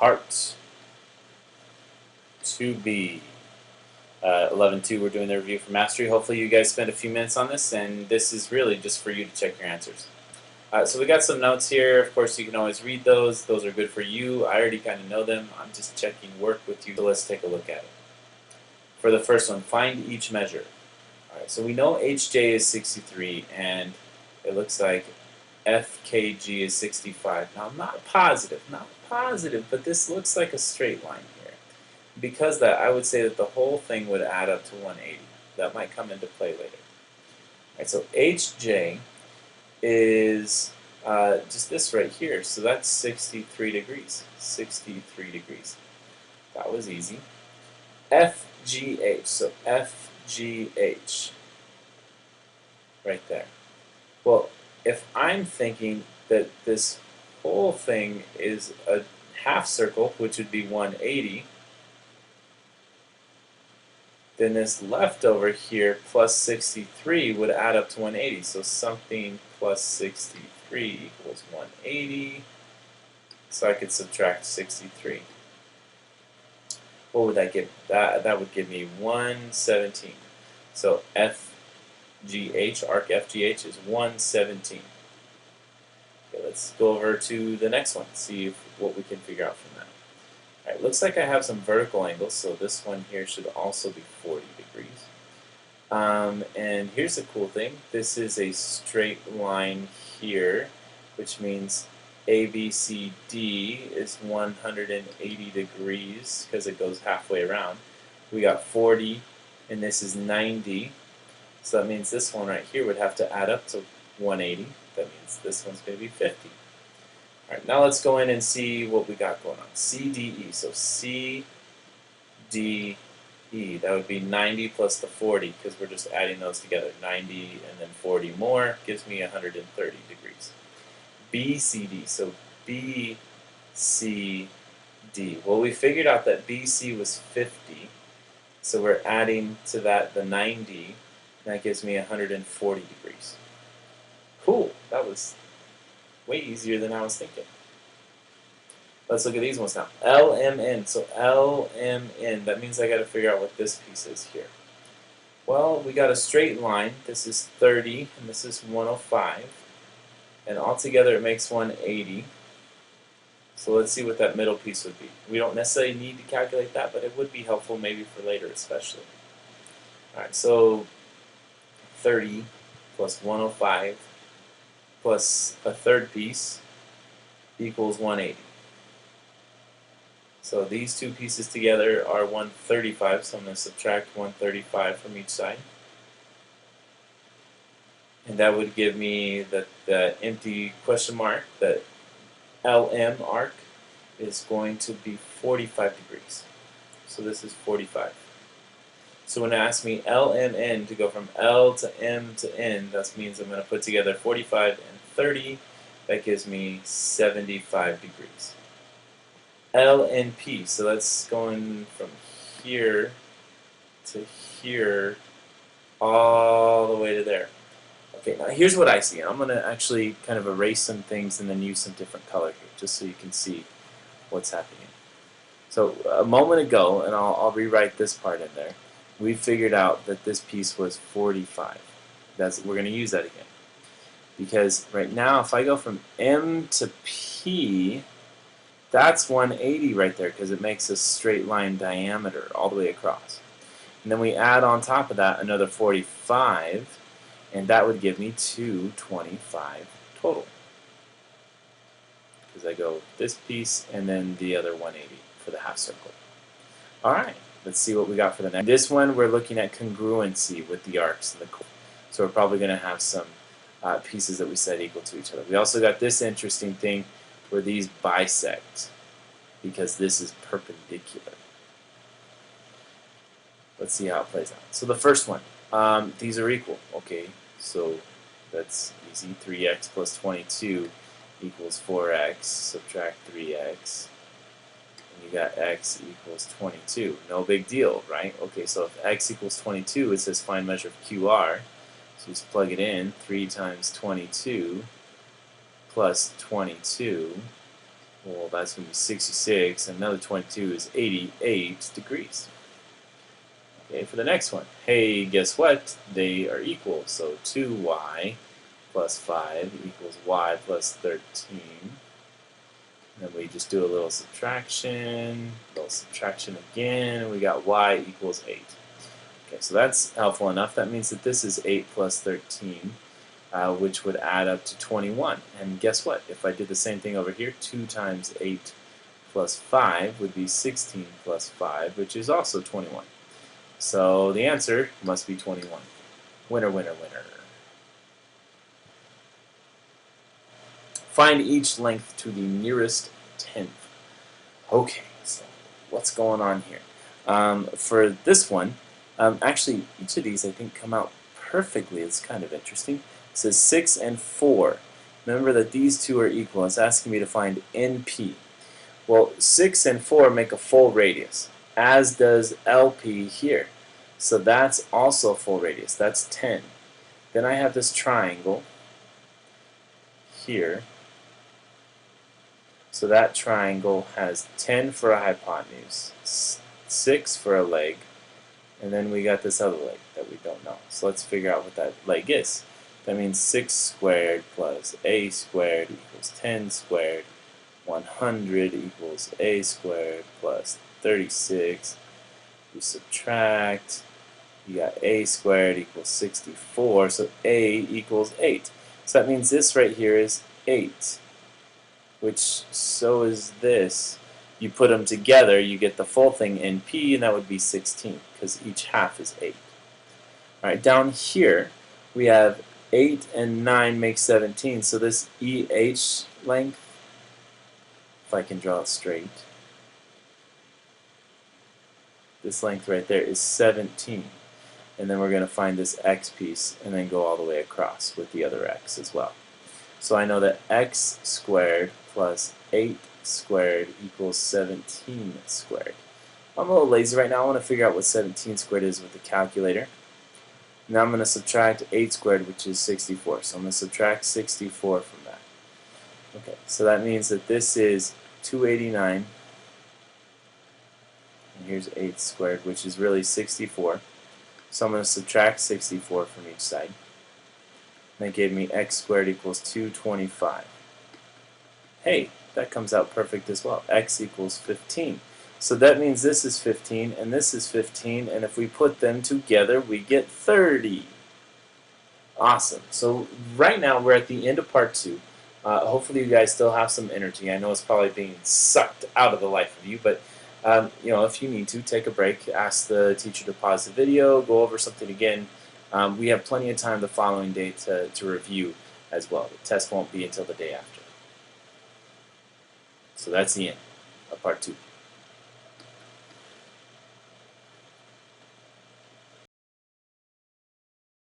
Part 2B. 11.2, we're doing the review for Mastery. Hopefully you guys spent a few minutes on this, and this is really just for you to check your answers. So we got some notes here. Of course, you can always read those. Those are good for you. I already kind of know them. I'm just checking work with you. So let's take a look at it. For the first one, find each measure. All right, so we know HJ is 63, and it looks like FKG is 65. Now, I'm not positive, but this looks like a straight line here. Because of that, I would say that the whole thing would add up to 180. That might come into play later. All right, so HJ is just this right here. So that's 63 degrees. 63 degrees. That was easy. FGH. So FGH. Right there. Well, if I'm thinking that this whole thing is a half circle, which would be 180, then this leftover here plus 63 would add up to 180. So something plus 63 equals 180. So I could subtract 63. What would that give? That would give me 117. So FGH, arc FGH, is 117. Okay, let's go over to the next one, see what we can figure out from that. All right, looks like I have some vertical angles, so this one here should also be 40 degrees. And here's the cool thing. This is a straight line here, which means ABCD is 180 degrees because it goes halfway around. We got 40, and this is 90. So that means this one right here would have to add up to 180. That means this one's going to be 50. All right, now let's go in and see what we got going on. CDE, so CDE, that would be 90 plus the 40 because we're just adding those together. 90 and then 40 more gives me 130 degrees. BCD, so BCD. Well, we figured out that BC was 50, so we're adding to that the 90, and that gives me 140 degrees. Cool, that was way easier than I was thinking. Let's look at these ones now. LMN. So LMN, that means I got to figure out what this piece is here. Well, we got a straight line. This is 30, and this is 105. And altogether it makes 180. So let's see what that middle piece would be. We don't necessarily need to calculate that, but it would be helpful maybe for later especially. All right, so 30 plus 105 plus a third piece equals 180. So these two pieces together are 135, so I'm going to subtract 135 from each side. And that would give me the empty question mark, that LM arc is going to be 45 degrees. So this is 45. So when it asks me LMN to go from L to M to N, that means I'm going to put together 45 and 30. That gives me 75 degrees. LNP, so that's going from here to here all the way to there. Okay, now here's what I see. I'm going to actually kind of erase some things and then use some different color here, just so you can see what's happening. So a moment ago, and I'll rewrite this part in there, we figured out that this piece was 45. We're going to use that again. Because right now, if I go from M to P, that's 180 right there because it makes a straight line diameter all the way across. And then we add on top of that another 45, and that would give me 225 total. Because I go this piece and then the other 180 for the half circle. All right, let's see what we got for the next. This one, we're looking at congruency with the arcs and the core. So we're probably going to have some pieces that we set equal to each other. We also got this interesting thing where these bisect because this is perpendicular. Let's see how it plays out. So the first one, these are equal. Okay, so that's easy. 3x plus 22 equals 4x. Subtract 3x. And you got x equals 22. No big deal, right? Okay, so if x equals 22, it says find measure of QR. So just plug it in. 3 times 22 plus 22 Well, that's going to be 66, and another 22 is 88 degrees. Okay, for the next one. Hey, guess what? They are equal. So 2y plus 5 equals y plus 13. Then we just do a little subtraction again, and we got y equals 8. Okay, so that's helpful enough. That means that this is 8 plus 13, which would add up to 21. And guess what? If I did the same thing over here, 2 times 8 plus 5 would be 16 plus 5, which is also 21. So the answer must be 21. Winner, winner, winner. Find each length to the nearest tenth. Okay, so what's going on here? For this one, actually, each of these I think come out perfectly. It's kind of interesting. It says 6 and 4. Remember that these two are equal. It's asking me to find NP. Well, 6 and 4 make a full radius, as does LP here. So that's also a full radius. That's 10. Then I have this triangle here. So that triangle has 10 for a hypotenuse, 6 for a leg, and then we got this other leg that we don't know. So let's figure out what that leg is. That means 6 squared plus a squared equals 10 squared. 100 equals a squared plus 36. We subtract. You got a squared equals 64. So a equals 8. So that means this right here is 8. Which so is this. You put them together, you get the full thing NP, and that would be 16, because each half is 8. Alright, down here, we have 8 and 9 make 17, so this EH length, if I can draw it straight, this length right there is 17. And then we're going to find this X piece, and then go all the way across with the other X as well. So I know that X squared plus 8 squared equals 17 squared. I'm a little lazy right now. I want to figure out what 17 squared is with the calculator. Now I'm going to subtract 8 squared, which is 64. So I'm going to subtract 64 from that. Okay, so that means that this is 289. And here's 8 squared, which is really 64. So I'm going to subtract 64 from each side. That gave me x squared equals 225. Hey, that comes out perfect as well. X equals 15. So that means this is 15 and this is 15, and if we put them together, we get 30. Awesome. So right now we're at the end of part 2. Hopefully you guys still have some energy. I know it's probably being sucked out of the life of you, but if you need to, take a break, ask the teacher to pause the video, go over something again. We have plenty of time the following day to review as well. The test won't be until the day after. So that's the end of part 2.